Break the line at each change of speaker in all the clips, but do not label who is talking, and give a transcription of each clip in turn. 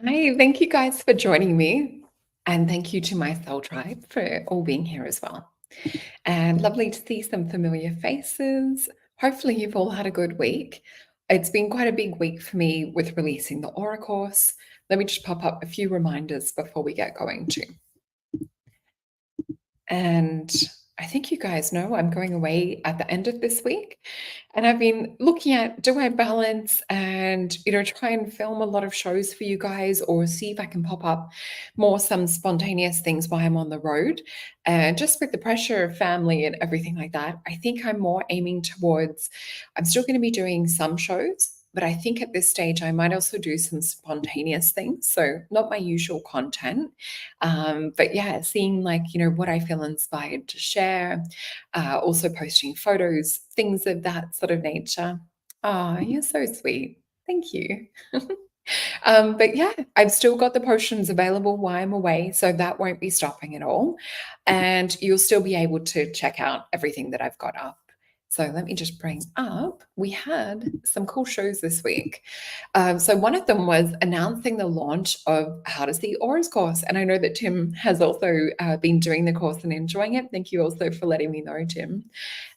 Hi, thank you guys for joining me. And thank you to my soul tribe for all being here as well. And lovely to see some familiar faces. Hopefully, you've all had a good week. It's been quite a big week for me with releasing the Aura course. Let me just pop up a few reminders before we get going, too. And I think you guys know I'm going away at the end of this week. And I've been looking at do I balance and try and film a lot of shows for you guys or see if I can pop up some spontaneous things while I'm on the road. And just with the pressure of family and everything like that, I think I'm more aiming towards I'm still going to be doing some shows. But I think at this stage, I might also do some spontaneous things. So, not my usual content, but yeah, seeing what I feel inspired to share, also posting photos, things of that sort of nature. Oh, you're so sweet. Thank you. But yeah, I've still got the potions available while I'm away, so that won't be stopping at all. And you'll still be able to check out everything that I've got up. So let me just bring up, we had some cool shows this week. So one of them was announcing the launch of How to See Auras course. And I know that Tim has also been doing the course and enjoying it. Thank you also for letting me know, Tim.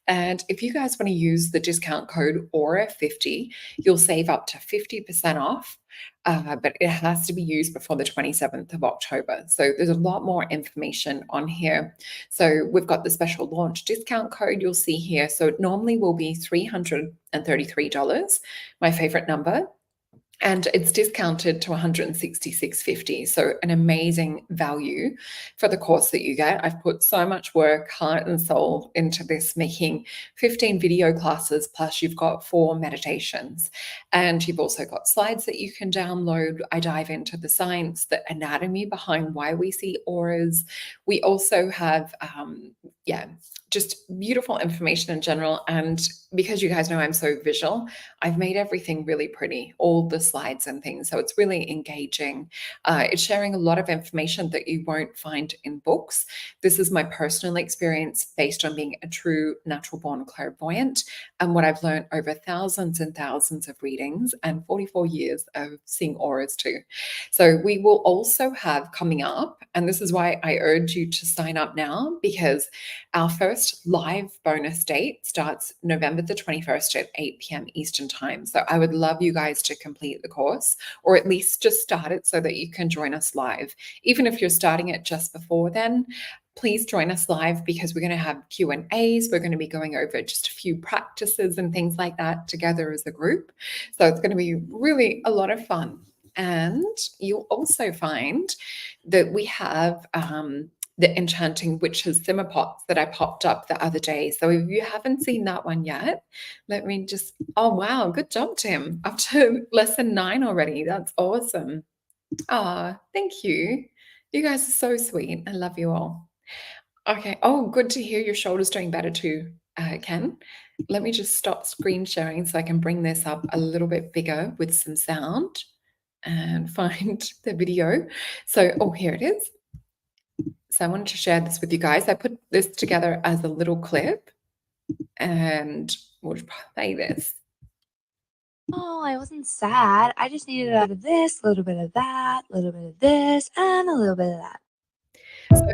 And if you guys want to use the discount code AURA50, you'll save up to 50% off. But it has to be used before the 27th of October. So there's a lot more information on here. So we've got the special launch discount code you'll see here. So it normally will be $333, my favorite number. And it's discounted to $166.50. So an amazing value for the course that you get. I've put so much work, heart and soul into this, making 15 video classes, plus you've got 4 meditations. And you've also got slides that you can download. I dive into the science, the anatomy behind why we see auras. We also have, just beautiful information in general. And because you guys know I'm so visual, I've made everything really pretty, all the slides and things. So it's really engaging. It's sharing a lot of information that you won't find in books. This is my personal experience based on being a true natural born clairvoyant and what I've learned over thousands and thousands of readings and 44 years of seeing auras too. So we will also have coming up, and this is why I urge you to sign up now, because our first live bonus date starts November the 21st at 8 p.m. Eastern Time. So I would love you guys to complete the course, or at least just start it so that you can join us live. Even if you're starting it just before then, please join us live, because we're going to have Q&As. We're going to be going over just a few practices and things like that together as a group. So it's going to be really a lot of fun. And you'll also find that we have the Enchanting Witches simmer pots that I popped up the other day. So if you haven't seen that one yet, let me just, oh wow, good job, Tim. Up to lesson 9 already. That's awesome. Ah, thank you. You guys are so sweet. I love you all. Okay. Oh, good to hear your shoulder's doing better too, Ken. Let me just stop screen sharing so I can bring this up a little bit bigger with some sound and find the video. So, oh, here it is. So I wanted to share this with you guys. I put this together as a little clip, and we'll play this.
Oh, I wasn't sad. I just needed a bit of this, a little bit of that, a little bit of this, and a little bit of that.
So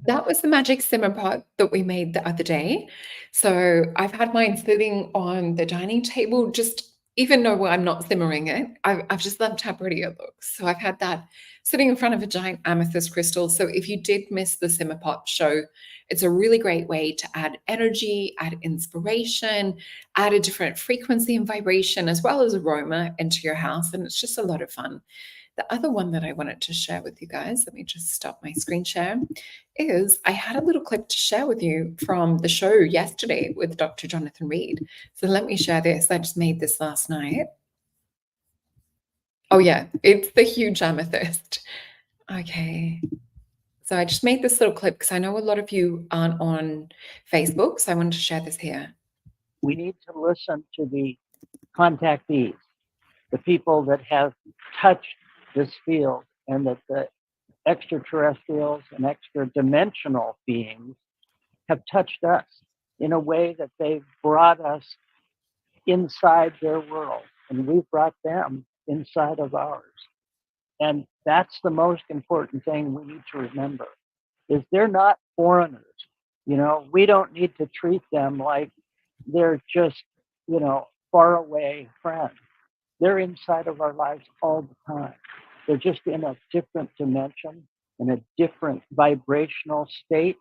that was the magic simmer pot that we made the other day. So I've had mine sitting on the dining table, just even though I'm not simmering it, I've just loved how pretty it looks. So I've had that sitting in front of a giant amethyst crystal. So if you did miss the simmer pot show, it's a really great way to add energy, add inspiration, add a different frequency and vibration, as well as aroma into your house. And it's just a lot of fun. The other one that I wanted to share with you guys, let me just stop my screen share, is I had a little clip to share with you from the show yesterday with Dr. Jonathan Reed. So let me share this. I just made this last night. Oh yeah, it's the huge amethyst. Okay. So I just made this little clip because I know a lot of you aren't on Facebook, so I wanted to share this here.
We need to listen to the contactees, the people that have touched this field, and that the extraterrestrials and extra dimensional beings have touched us in a way that they've brought us inside their world, and we've brought them inside of ours. And that's the most important thing we need to remember, is they're not foreigners. You know, we don't need to treat them like they're just, you know, far away friends. They're inside of our lives all the time. They're just in a different dimension, in a different vibrational state,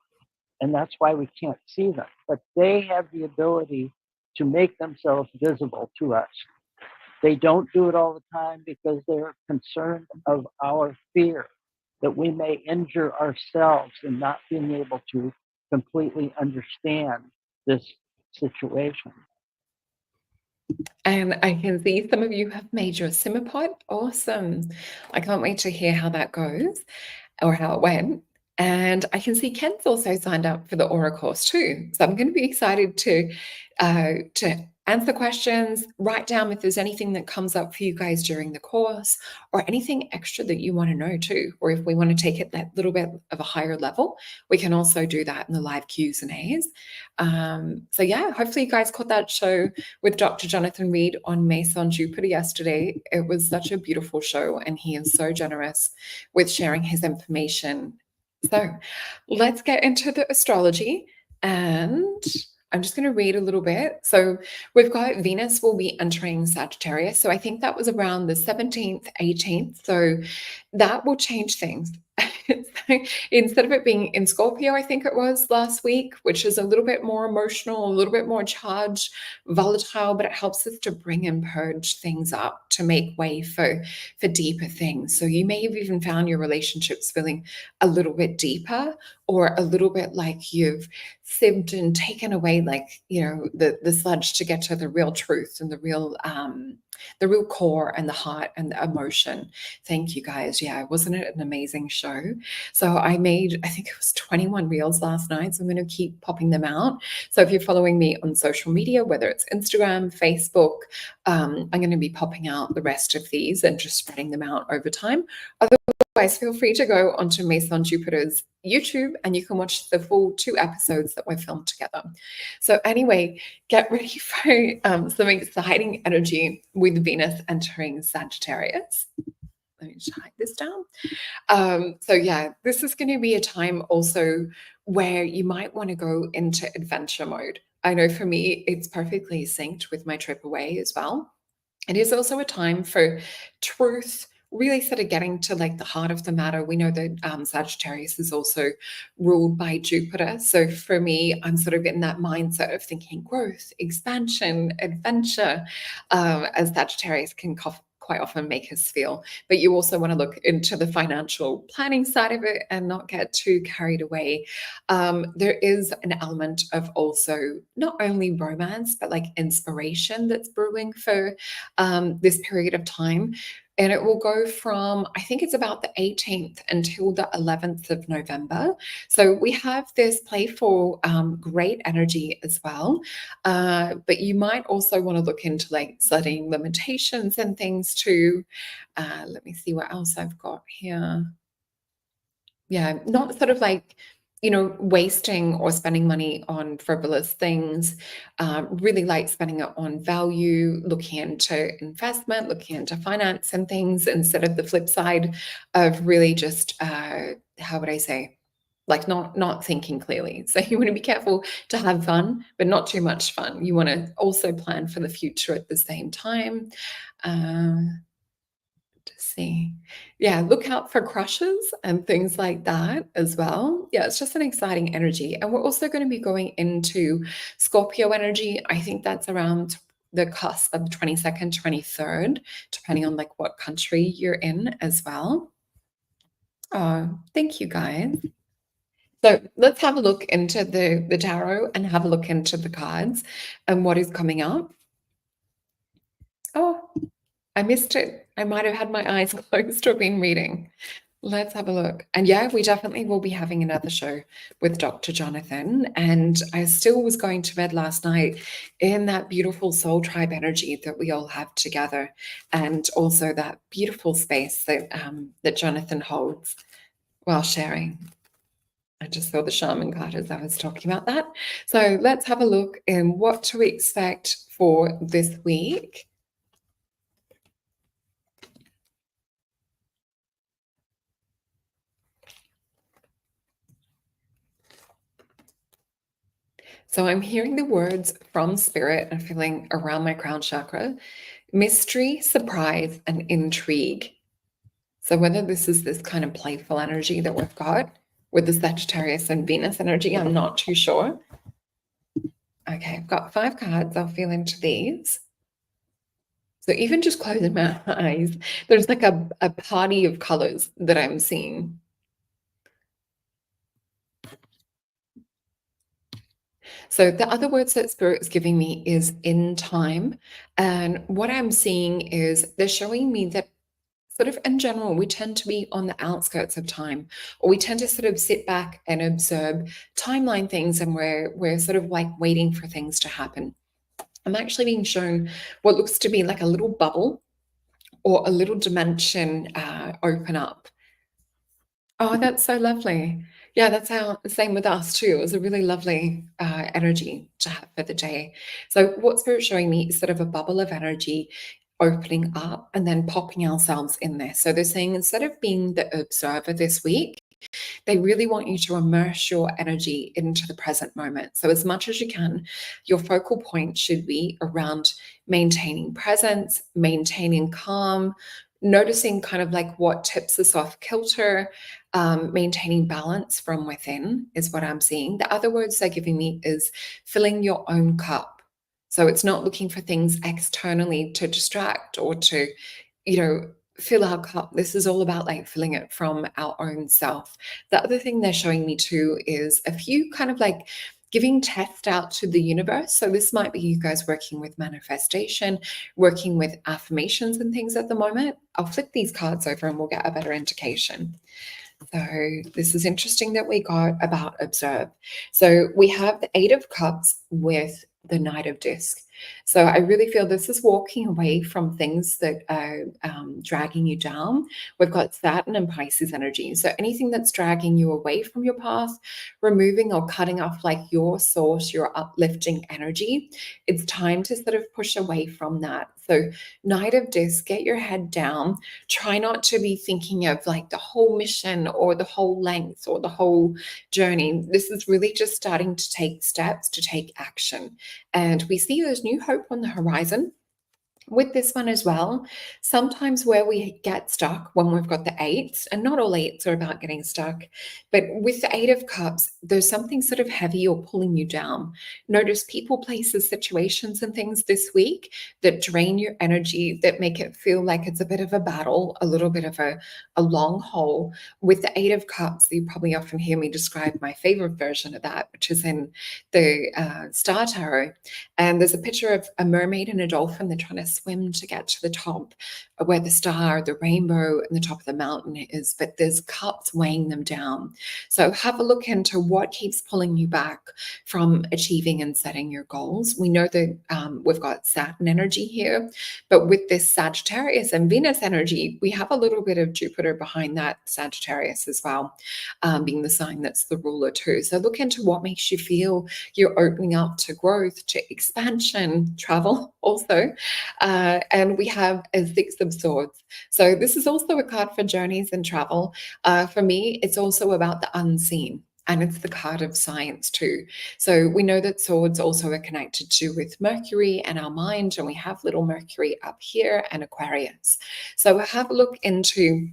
and that's why we can't see them. But they have the ability to make themselves visible to us. They don't do it all the time because they're concerned of our fear that we may injure ourselves in not being able to completely understand this situation.
And I can see some of you have made your simmer pot. Awesome. I can't wait to hear how that goes or how it went. And I can see Ken's also signed up for the Aura course too. So I'm going to be excited to answer questions, write down if there's anything that comes up for you guys during the course or anything extra that you want to know too. Or if we want to take it that little bit of a higher level, we can also do that in the live Q's and A's. So yeah, hopefully you guys caught that show with Dr. Jonathan Reed on Mason Jupiter yesterday. It was such a beautiful show and he is so generous with sharing his information. So let's get into the astrology, and I'm just going to read a little bit. So we've got Venus will be entering Sagittarius. So I think that was around the 17th, 18th. So that will change things. So instead of it being in Scorpio, I think it was last week, which is a little bit more emotional, a little bit more charged, volatile, but it helps us to bring and purge things up to make way for deeper things. So you may have even found your relationships feeling a little bit deeper or a little bit like you've sieved and taken away, like, you know, the sludge to get to the real truth and the real core and the heart and the emotion. Thank you guys. Yeah, wasn't it an amazing show? So I made, I think it was 21 reels last night. So I'm going to keep popping them out. So if you're following me on social media, whether it's Instagram, Facebook, I'm going to be popping out the rest of these and just spreading them out over time. Otherwise, feel free to go onto Mason Jupiter's YouTube and you can watch the full 2 episodes that we filmed together. So anyway, get ready for some exciting energy with Venus entering Sagittarius. Let me just hide this down. So yeah, this is going to be a time also where you might want to go into adventure mode. I know for me, it's perfectly synced with my trip away as well. It is also a time for truth, really sort of getting to like the heart of the matter. We know that Sagittarius is also ruled by Jupiter. So for me, I'm sort of in that mindset of thinking growth, expansion, adventure, as Sagittarius can quite often make us feel. But you also want to look into the financial planning side of it and not get too carried away. There is an element of also not only romance, but like inspiration that's brewing for this period of time. And it will go from, I think it's about the 18th until the 11th of November. So we have this playful, great energy as well. But you might also want to look into like setting limitations and things too. Let me see what else I've got here. Yeah, not sort of like, you know, wasting or spending money on frivolous things. Really like spending it on value, looking into investment, looking into finance and things instead of the flip side of really just, how would I say, like not thinking clearly. So you want to be careful to have fun, but not too much fun. You want to also plan for the future at the same time. To see. Yeah, look out for crushes and things like that as well. Yeah, it's just an exciting energy. And we're also going to be going into Scorpio energy. I think that's around the cusp of the 22nd, 23rd, depending on like what country you're in as well. Thank you guys. So let's have a look into the tarot and have a look into the cards and what is coming up. Oh, I missed it. I might have had my eyes closed or been reading. Let's have a look. And yeah, we definitely will be having another show with Dr. Jonathan. And I still was going to bed last night in that beautiful soul tribe energy that we all have together, and also that beautiful space that that Jonathan holds while sharing. I just saw the shaman card as I was talking about that. So let's have a look in what to expect for this week. So I'm hearing the words from spirit and feeling around my crown chakra: mystery, surprise, and intrigue. So whether this is this kind of playful energy that we've got with the Sagittarius and Venus energy, I'm not too sure. Okay, I've got 5 cards. I'll feel into these. So even just closing my eyes, there's like a party of colors that I'm seeing. So the other words that Spirit is giving me is in time. And what I'm seeing is they're showing me that sort of in general, we tend to be on the outskirts of time, or we tend to sort of sit back and observe timeline things, and we're sort of like waiting for things to happen. I'm actually being shown what looks to be like a little bubble or a little dimension open up. Oh, that's so lovely. Yeah, that's how the same with us too. It was a really lovely energy to have for the day. So what Spirit's showing me is sort of a bubble of energy opening up and then popping ourselves in there. So they're saying instead of being the observer this week, they really want you to immerse your energy into the present moment. So as much as you can, your focal point should be around maintaining presence, maintaining calm, noticing kind of like what tips us off kilter, maintaining balance from within is what I'm seeing. The other words they're giving me is filling your own cup. So it's not looking for things externally to distract or to, fill our cup. This is all about like filling it from our own self. The other thing they're showing me too is a few kind of like giving tests out to the universe. So this might be you guys working with manifestation, working with affirmations and things at the moment. I'll flip these cards over and we'll get a better indication. So this is interesting that we got about observe. So we have the 8 of Cups with the Knight of Disc. So I really feel this is walking away from things that are dragging you down. We've got Saturn and Pisces energy. So anything that's dragging you away from your path, removing or cutting off like your source, your uplifting energy, it's time to sort of push away from that. So Knight of Disc, get your head down. Try not to be thinking of like the whole mission or the whole length or the whole journey. This is really just starting to take steps to take action. And we see there's new hope on the horizon. With this one as well, sometimes where we get stuck when we've got the 8s, and not all 8s are about getting stuck, but with the 8 of Cups, there's something sort of heavy or pulling you down. Notice people, places, situations, and things this week that drain your energy, that make it feel like it's a bit of a battle, a little bit of a long haul. With the 8 of Cups, you probably often hear me describe my favorite version of that, which is in the Star Tarot. And there's a picture of a mermaid and a dolphin. They're trying to swim to get to the top where the star, the rainbow, and the top of the mountain is, but there's cups weighing them down. So have a look into what keeps pulling you back from achieving and setting your goals. We know that we've got Saturn energy here, but with this Sagittarius and Venus energy, we have a little bit of Jupiter behind that Sagittarius as well, being the sign that's the ruler too. So look into what makes you feel you're opening up to growth, to expansion, travel also. And we have a 6 of Swords. So this is also a card for journeys and travel. For me, it's also about the unseen. And it's the card of science too. So we know that swords also are connected to with Mercury and our mind, and we have little Mercury up here and Aquarius. So have a look into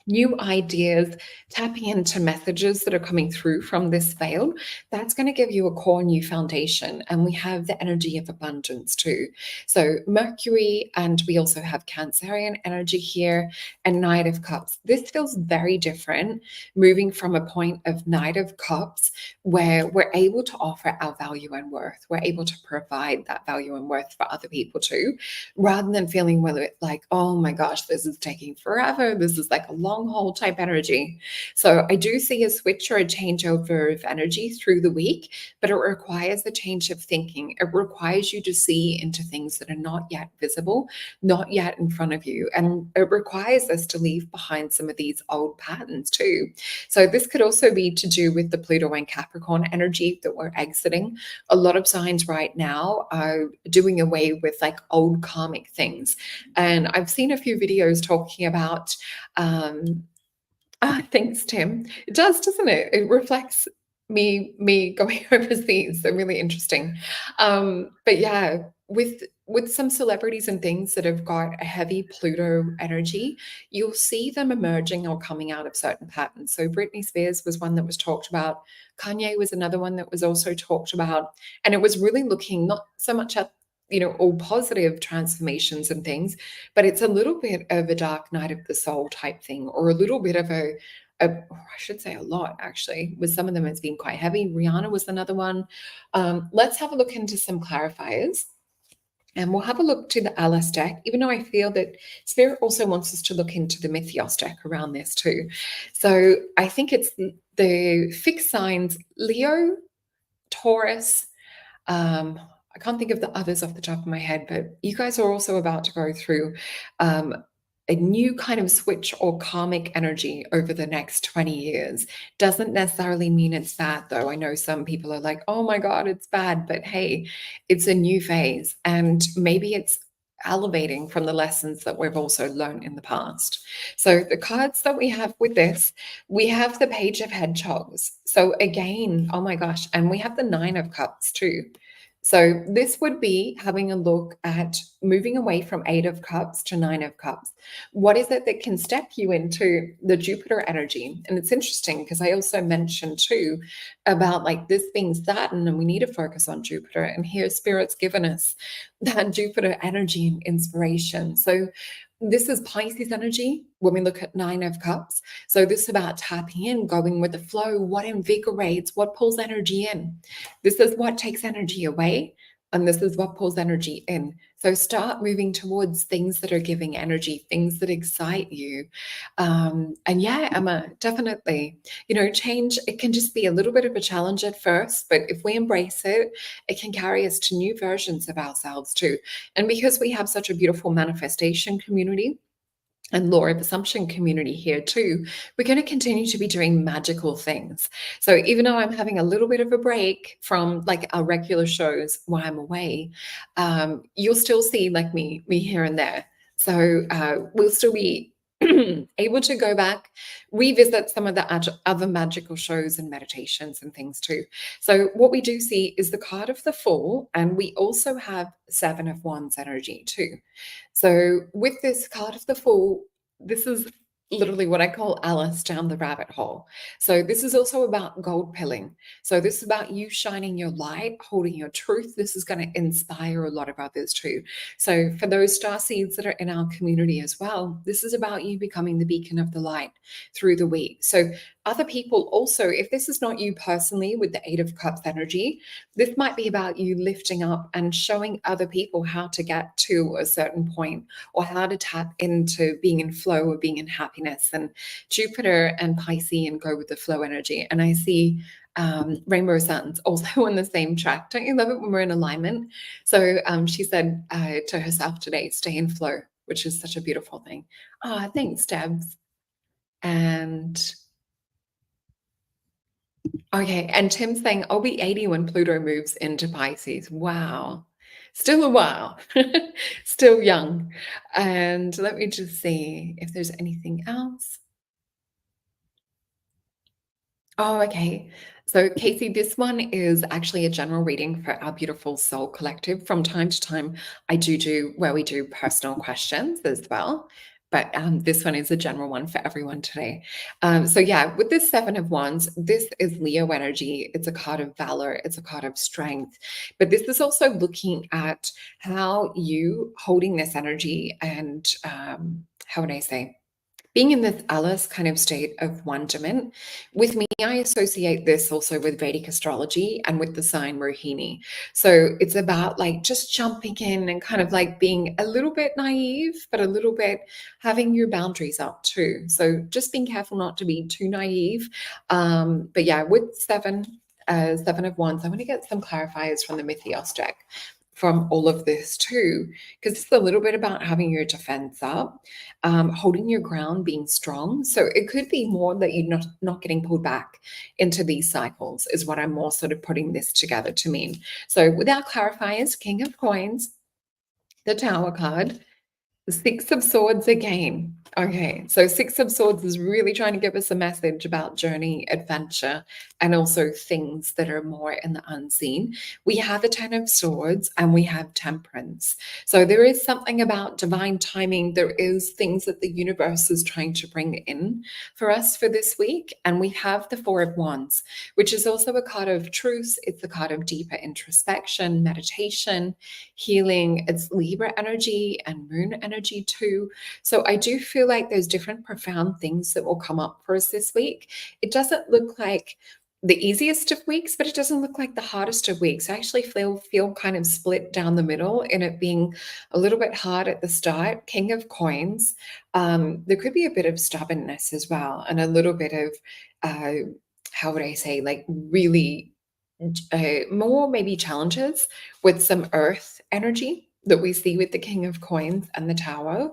new ideas, tapping into messages that are coming through from this veil. That's going to give you a core new foundation. And we have the energy of abundance too. So Mercury, and we also have Cancerian energy here, and Knight of Cups. This feels very different, moving from a point of Knight of Cups where we're able to offer our value and worth. We're able to provide that value and worth for other people too, rather than feeling like, oh my gosh, this is taking forever. This is like a long haul type energy. So I do see a switch or a changeover of energy through the week, but it requires a change of thinking. It requires you to see into things that are not yet visible, not yet in front of you. And it requires us to leave behind some of these old patterns too. So this could also be to do with the Pluto and Capricorn energy that we're exiting. A lot of signs right now are doing away with like old karmic things. And I've seen a few videos talking about thanks, Tim. It does, doesn't it? It reflects me going overseas. So really interesting. But yeah, with some celebrities and things that have got a heavy Pluto energy, you'll see them emerging or coming out of certain patterns. So Britney Spears was one that was talked about. Kanye was another one that was also talked about. And it was really looking not so much at, all positive transformations and things, but it's a little bit of a dark night of the soul type thing, or a little bit of I should say a lot actually. With some of them, it's been quite heavy. Rihanna was another one. Let's have a look into some clarifiers. And we'll have a look to the Alice deck, even though I feel that Spirit also wants us to look into the Mythios deck around this too. So I think it's the fixed signs Leo, Taurus. I can't think of the others off the top of my head, but you guys are also about to go through a new kind of switch or karmic energy over the next 20 years. Doesn't necessarily mean it's bad, though. I know some people are like, oh my God, it's bad. But hey, it's a new phase. And maybe it's elevating from the lessons that we've also learned in the past. So the cards that we have with this, we have the Page of Hedgehogs. So again, oh my gosh, and we have the Nine of Cups too. So this would be having a look at moving away from Eight of Cups to Nine of Cups. What is it that can step you into the Jupiter energy? And it's interesting because I also mentioned too about like this being Saturn and we need to focus on Jupiter. And here Spirit's given us that Jupiter energy and inspiration. So this is Pisces energy when we look at Nine of Cups. So this is about tapping in, going with the flow, what invigorates, what pulls energy in. This is what takes energy away, and this is what pulls energy in. So start moving towards things that are giving energy, things that excite you. And yeah, Emma, definitely, change, it can just be a little bit of a challenge at first, but if we embrace it, it can carry us to new versions of ourselves too. And because we have such a beautiful manifestation community, and law of assumption community here too, we're going to continue to be doing magical things. So even though I'm having a little bit of a break from like our regular shows while I'm away, you'll still see like me here and there. So we'll still be able to go back, revisit some of the other magical shows and meditations and things too. So what we do see is the card of the Fool, and we also have Seven of Wands energy too. So with this card of the Fool, this is literally what I call Alice down the rabbit hole. So this is also about gold pilling. So this is about you shining your light, holding your truth. This is going to inspire a lot of others too. So for those star seeds that are in our community as well, this is about you becoming the beacon of the light through the week. So other people also, if this is not you personally with the Eight of Cups energy, this might be about you lifting up and showing other people how to get to a certain point or how to tap into being in flow or being in happiness. And Jupiter and Pisces and go with the flow energy. And I see Rainbow Suns also on the same track. Don't you love it when we're in alignment? So she said to herself today, stay in flow, which is such a beautiful thing. Oh, thanks, Debs. And okay, and Tim's saying, I'll be 80 when Pluto moves into Pisces. Wow. Still a while. Still young. And let me just see if there's anything else. Oh, okay. So, Casey, this one is actually a general reading for our beautiful soul collective. From time to time, I do where we do personal questions as well. But this one is a general one for everyone today. So yeah, with this Seven of Wands, this is Leo energy. It's a card of valor. It's a card of strength. But this is also looking at how you holding this energy and how would I say? Being in this Alice kind of state of wonderment. With me, I associate this also with Vedic astrology and with the sign Rohini. So it's about like just jumping in and kind of like being a little bit naive, but a little bit having your boundaries up too. So just being careful not to be too naive. But yeah, with Seven of Wands, I want to get some clarifiers from the Mythios deck from all of this too, because it's a little bit about having your defense up, holding your ground, being strong. So it could be more that you're not getting pulled back into these cycles is what I'm more sort of putting this together to mean. So with our clarifiers, King of Coins, the Tower card, the Six of Swords again. Okay, so Six of Swords is really trying to give us a message about journey, adventure, and also things that are more in the unseen. We have a Ten of Swords and we have Temperance. So there is something about divine timing. There is things that the universe is trying to bring in for us for this week. And we have the Four of Wands, which is also a card of truth. It's a card of deeper introspection, meditation, healing. It's Libra energy and moon energy too. So I do feel like there's different profound things that will come up for us this week. It doesn't look like the easiest of weeks, but it doesn't look like the hardest of weeks. I actually feel kind of split down the middle in it being a little bit hard at the start. King of Coins. There could be a bit of stubbornness as well, and a little bit of how would I say, like really more maybe challenges with some earth energy that we see with the King of Coins and the Tower.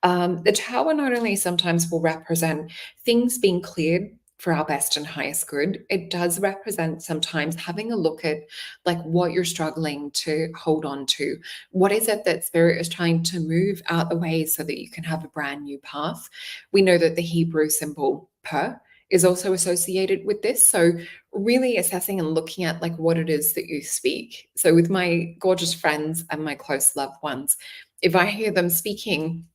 The Tower not only sometimes will represent things being cleared for our best and highest good, it does represent sometimes having a look at like what you're struggling to hold on to. What is it that Spirit is trying to move out the way so that you can have a brand new path? We know that the Hebrew symbol per is also associated with this. So really assessing and looking at like what it is that you speak. So with my gorgeous friends and my close loved ones, if I hear them speaking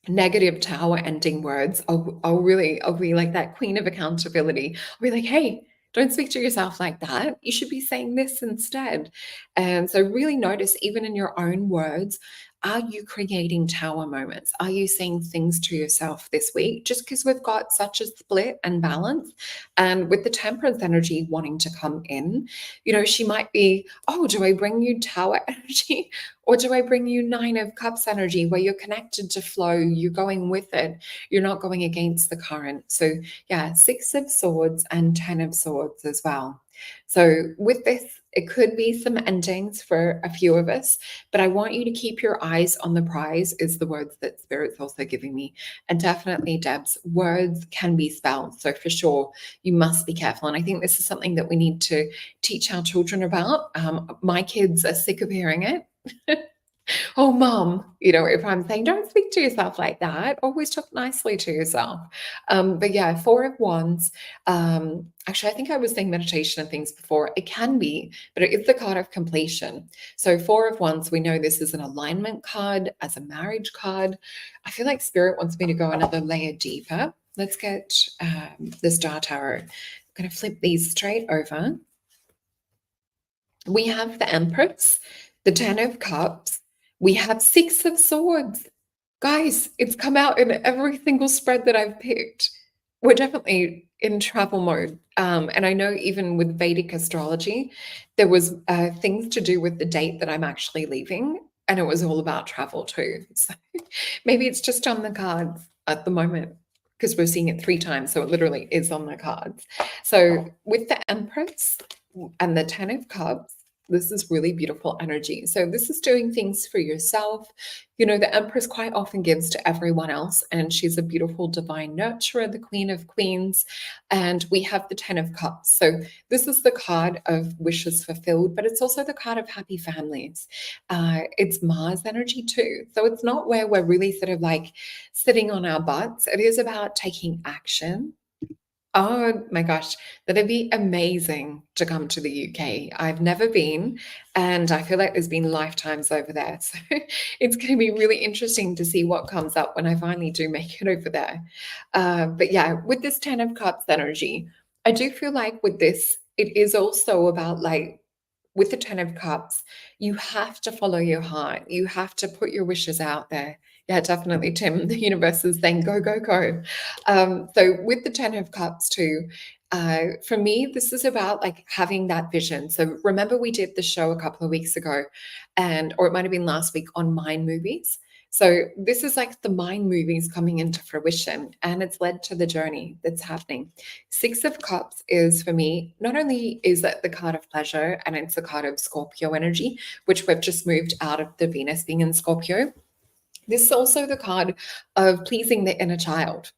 negative tower ending words, I'll be like that queen of accountability. I'll be like, hey, don't speak to yourself like that. You should be saying this instead. And so really notice even in your own words, are you creating tower moments? Are you saying things to yourself this week? Just because we've got such a split and balance, and with the temperance energy wanting to come in, she might be, oh, do I bring you tower energy? Or do I bring you Nine of Cups energy where you're connected to flow, you're going with it, you're not going against the current? So yeah, Six of Swords and 10 of Swords as well. So with this, it could be some endings for a few of us, but I want you to keep your eyes on the prize is the words that Spirit's also giving me. And definitely, Debs, words can be spelled. So for sure, you must be careful. And I think this is something that we need to teach our children about. My kids are sick of hearing it. Oh, mom, if I'm saying don't speak to yourself like that, always talk nicely to yourself. But yeah, Four of Wands. Actually, I think I was saying meditation and things before. It can be, but it is the card of completion. So Four of Wands, we know this is an alignment card, as a marriage card. I feel like Spirit wants me to go another layer deeper. Let's get the Star Tarot. I'm going to flip these straight over. We have the Empress, the Ten of Cups. We have Six of Swords. Guys, it's come out in every single spread that I've picked. We're definitely in travel mode. And I know even with Vedic astrology, there was things to do with the date that I'm actually leaving. And it was all about travel too. So maybe it's just on the cards at the moment because we're seeing it 3 times. So it literally is on the cards. So with the Empress and the Ten of Cups, this is really beautiful energy. So this is doing things for yourself. The Empress quite often gives to everyone else, and she's a beautiful divine nurturer, the Queen of Queens. And we have the Ten of Cups. So this is the card of wishes fulfilled, but it's also the card of happy families. It's Mars energy too. So it's not where we're really sort of like sitting on our butts. It is about taking action. Oh my gosh, that'd be amazing to come to the UK. I've never been, and I feel like there's been lifetimes over there. So it's going to be really interesting to see what comes up when I finally do make it over there. But yeah, with this Ten of Cups energy, I do feel like with this, it is also about like, with the Ten of Cups, you have to follow your heart. You have to put your wishes out there. Yeah, definitely, Tim. The universe is saying, go, go, go. So with the Ten of Cups too, for me, this is about like having that vision. So remember we did the show a couple of weeks ago or it might have been last week on mind movies. So this is like the mind movies coming into fruition, and it's led to the journey that's happening. Six of Cups is, for me, not only is that the card of pleasure, and it's the card of Scorpio energy, which we've just moved out of the Venus being in Scorpio. This is also the card of pleasing the inner child.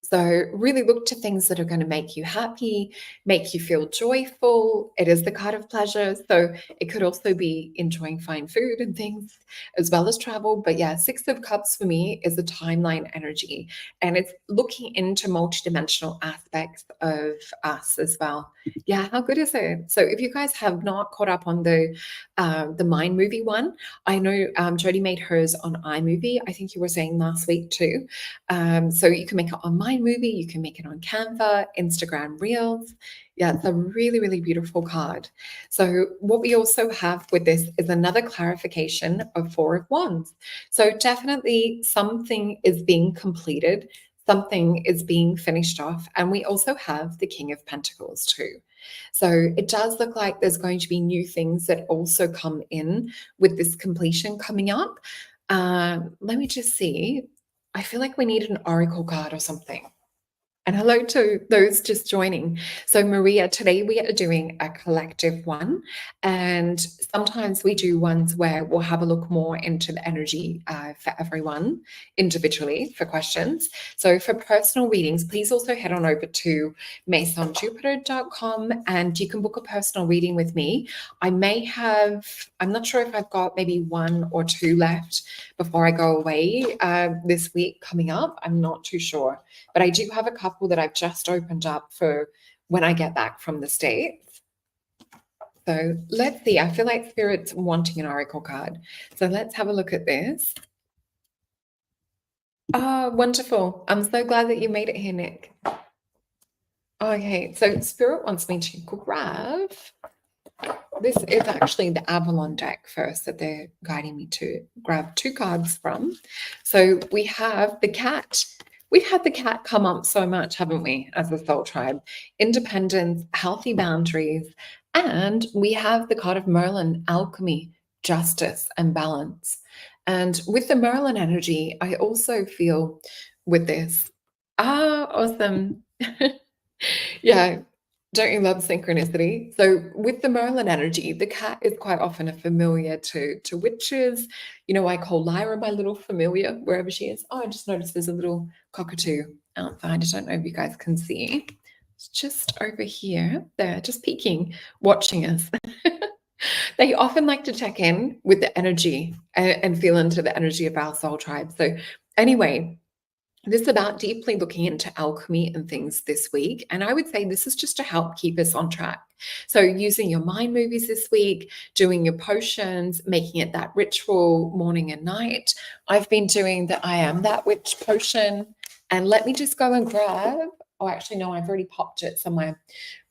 So really look to things that are going to make you happy, make you feel joyful. It is the card of pleasure. So it could also be enjoying fine food and things as well as travel. But yeah, Six of Cups for me is a timeline energy. And it's looking into multidimensional aspects of us as well. Yeah, how good is it? So if you guys have not caught up on the Mind movie one, I know Jodie made hers on iMovie. I think you were saying last week too. So you can make it on My Movie, you can make it on Canva, Instagram Reels. Yeah, it's a really, really beautiful card. So what we also have with this is another clarification of Four of Wands. So definitely something is being completed, something is being finished off, and we also have the King of Pentacles too. So it does look like there's going to be new things that also come in with this completion coming up. Let me just see. I feel like we need an oracle card or something. And hello to those just joining. So Maria, today we are doing a collective one. And sometimes we do ones where we'll have a look more into the energy for everyone individually for questions. So for personal readings, please also head on over to masonjupiter.com and you can book a personal reading with me. I'm not sure if I've got maybe 1 or 2 left before I go away this week coming up. I'm not too sure. But I do have a couple that I've just opened up for when I get back from the States. So let's see. I feel like Spirit's wanting an oracle card. So let's have a look at this. Oh, wonderful. I'm so glad that you made it here, Nick. Okay, so Spirit wants me to grab. This is actually the Avalon deck first that they're guiding me to grab 2 cards from. So we have the cat. We've had the cat come up so much, haven't we, as a soul tribe? Independence, healthy boundaries, and we have the card of Merlin, alchemy, justice, and balance. And with the Merlin energy, I also feel with this, awesome. Yeah, don't you love synchronicity? So with the Merlin energy, the cat is quite often a familiar to witches. You know, I call Lyra my little familiar wherever she is. Oh, I just noticed there's a little cockatoo outside. I don't know if you guys can see. It's just over here. They're just peeking, watching us. They often like to check in with the energy and feel into the energy of our soul tribe. So anyway, this is about deeply looking into alchemy and things this week. And I would say this is just to help keep us on track. So using your mind movies this week, doing your potions, making it that ritual morning and night. I've been doing the I Am That Witch potion. And let me just go and grab, oh, actually, no, I've already popped it somewhere.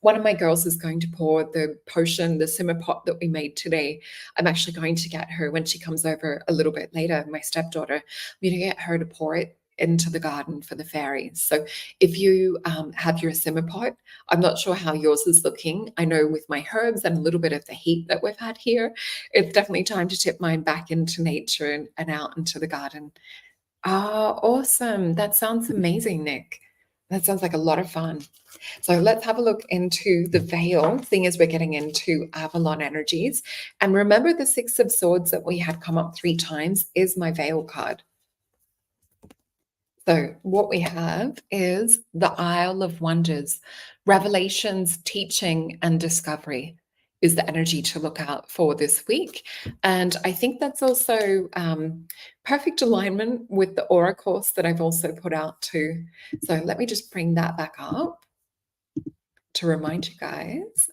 One of my girls is going to pour the potion, the simmer pot that we made today. I'm actually going to get her when she comes over a little bit later, my stepdaughter. I'm going to get her to pour it into the garden for the fairies. So if you have your simmer pot, I'm not sure how yours is looking. I know with my herbs and a little bit of the heat that we've had here, it's definitely time to tip mine back into nature and out into the garden. Oh, awesome. That sounds amazing, Nick. That sounds like a lot of fun. So let's have a look into the veil, seeing as we're getting into Avalon energies. And remember the 6 of Swords that we had come up 3 times is my veil card. So what we have is the Isle of Wonders, revelations, teaching, and discovery is the energy to look out for this week. And I think that's also perfect alignment with the aura course that I've also put out too. So let me just bring that back up to remind you guys.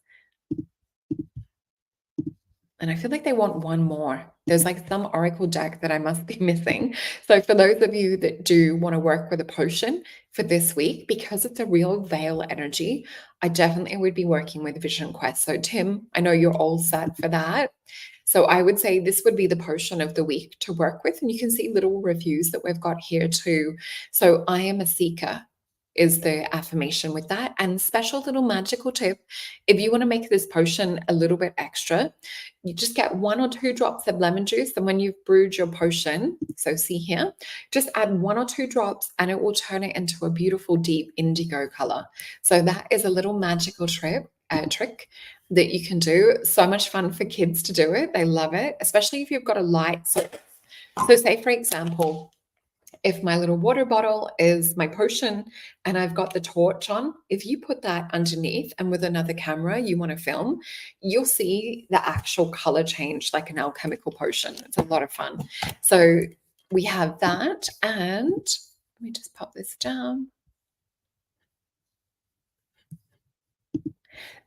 And I feel like they want one more. There's like some oracle deck that I must be missing. So for those of you that do want to work with a potion for this week, because it's a real veil energy, I definitely would be working with Vision Quest. So Tim, I know you're all set for that. So I would say this would be the potion of the week to work with. And you can see little reviews that we've got here too. So I am a seeker is the affirmation with that. And special little magical tip, if you want to make this potion a little bit extra, you just get 1 or 2 drops of lemon juice. And when you've brewed your potion, so see here, just add 1 or 2 drops and it will turn it into a beautiful deep indigo color. So that is a little magical trick that you can do. So much fun for kids to do it. They love it, especially if you've got a light source. So say, for example, if my little water bottle is my potion and I've got the torch on, if you put that underneath and with another camera you want to film, you'll see the actual color change like an alchemical potion. It's a lot of fun. So we have that, and let me just pop this down.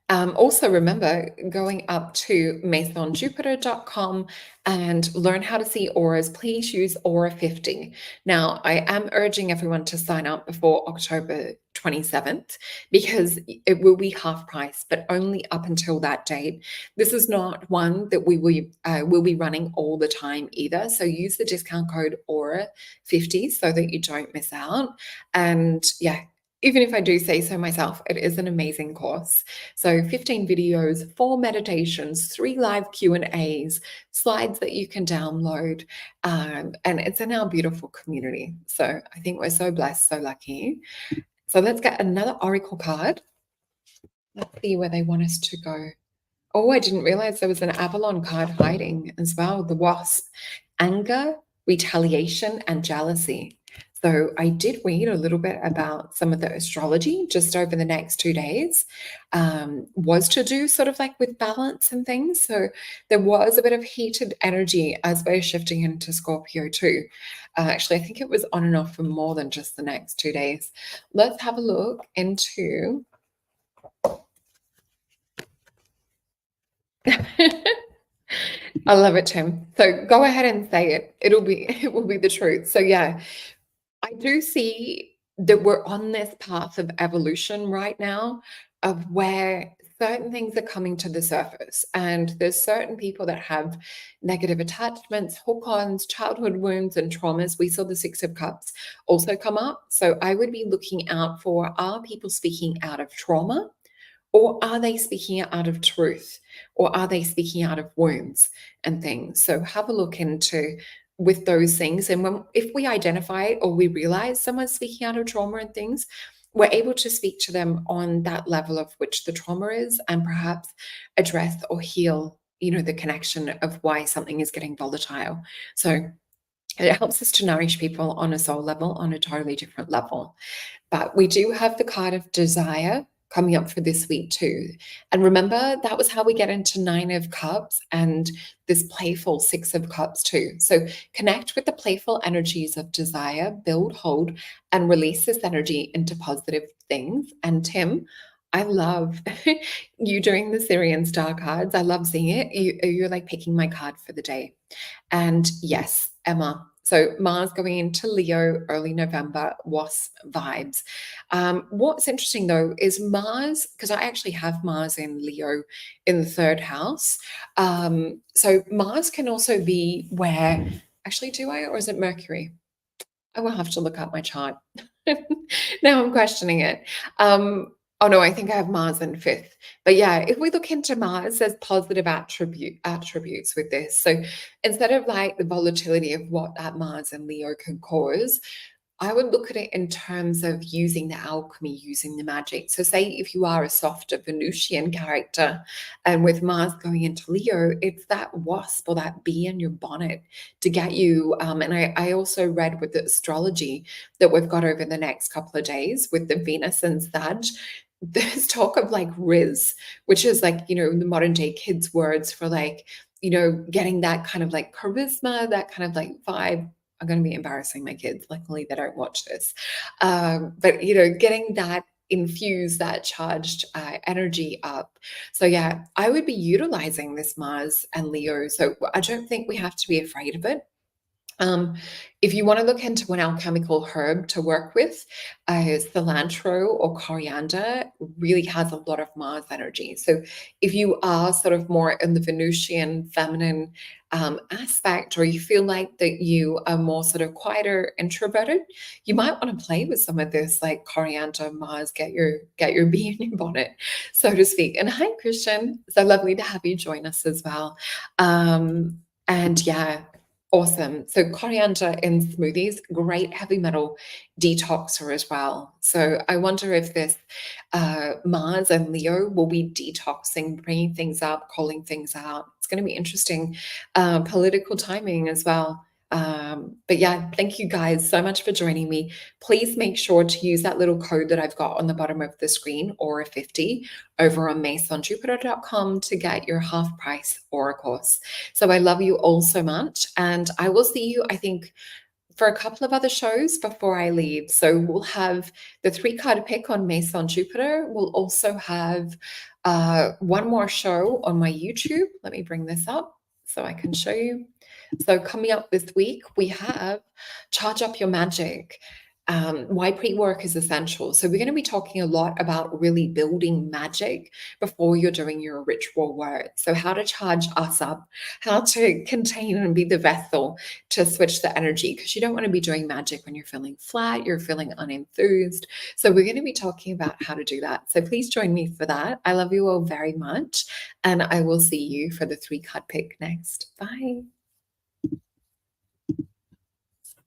Also, remember going up to masonjupiter.com and learn how to see auras. Please use Aura 50. Now, I am urging everyone to sign up before October 27th because it will be half price, but only up until that date. This is not one that we will be running all the time either. So use the discount code Aura 50 so that you don't miss out. And yeah, even if I do say so myself, it is an amazing course. So 15 videos, 4 meditations, 3 live Q&As, slides that you can download, and it's in our beautiful community. So I think we're so blessed, so lucky. So let's get another oracle card. Let's see where they want us to go. Oh, I didn't realize there was an Avalon card hiding as well. The Wasp. Anger, retaliation, and jealousy. So I did read a little bit about some of the astrology just over the next 2 days, was to do sort of like with balance and things. So there was a bit of heated energy as we're shifting into Scorpio too. Actually, I think it was on and off for more than just the next 2 days. Let's have a look into... I love it, Tim. So go ahead and say it. It will be the truth. So yeah, I do see that we're on this path of evolution right now, of where certain things are coming to the surface. And there's certain people that have negative attachments, hook-ons, childhood wounds, and traumas. We saw the Six of Cups also come up. So I would be looking out for, are people speaking out of trauma? Or are they speaking out of truth? Or are they speaking out of wounds and things? So have a look into with those things. And if we identify or we realize someone's speaking out of trauma and things, we're able to speak to them on that level of which the trauma is and perhaps address or heal, the connection of why something is getting volatile. So it helps us to nourish people on a soul level, on a totally different level. But we do have the card of desire coming up for this week too. And remember, that was how we get into 9 of Cups and this playful 6 of Cups too. So connect with the playful energies of desire, build, hold, and release this energy into positive things. And Tim, I love you doing the Syrian star cards. I love seeing it. You're like picking my card for the day. And yes, Emma. So Mars going into Leo early November, Wasp vibes. What's interesting though is Mars, because I actually have Mars in Leo in the 3rd house. So Mars can also be where, actually do I, or is it Mercury? I will have to look up my chart. Now I'm questioning it. Oh no, I think I have Mars in 5th. But yeah, if we look into Mars, there's positive attributes with this. So instead of like the volatility of what that Mars and Leo can cause, I would look at it in terms of using the alchemy, using the magic. So say if you are a softer Venusian character and with Mars going into Leo, it's that wasp or that bee in your bonnet to get you. And I also read with the astrology that we've got over the next couple of days with the Venus and Sag, there's talk of like Riz, which is like, the modern day kids words for like, getting that kind of like charisma, that kind of like vibe. I'm going to be embarrassing my kids. Luckily, they don't watch this. But, getting that infused, that charged energy up. So yeah, I would be utilizing this Mars and Leo. So I don't think we have to be afraid of it. If you want to look into an alchemical herb to work with, cilantro or coriander really has a lot of Mars energy. So if you are sort of more in the Venusian feminine aspect, or you feel like that you are more sort of quieter, introverted, you might want to play with some of this like coriander, Mars, get your bee in your bonnet, so to speak. And hi, Christian. So lovely to have you join us as well. And yeah, awesome. So coriander in smoothies, great heavy metal detoxer as well. So I wonder if this Mars and Leo will be detoxing, bringing things up, calling things out. It's going to be interesting political timing as well. But yeah, thank you guys so much for joining me. Please make sure to use that little code that I've got on the bottom of the screen, Aura50, over on maceonjupiter.com to get your half price Aura course. So I love you all so much. And I will see you, I think, for a couple of other shows before I leave. So we'll have the 3-card pick on Mace on Jupiter. We'll also have one more show on my YouTube. Let me bring this up so I can show you. So coming up this week, we have Charge Up Your Magic. Why pre-work is essential. So we're going to be talking a lot about really building magic before you're doing your ritual work. So how to charge us up, how to contain and be the vessel to switch the energy, because you don't want to be doing magic when you're feeling flat, you're feeling unenthused. So we're going to be talking about how to do that. So please join me for that. I love you all very much. And I will see you for the 3-card pick next. Bye.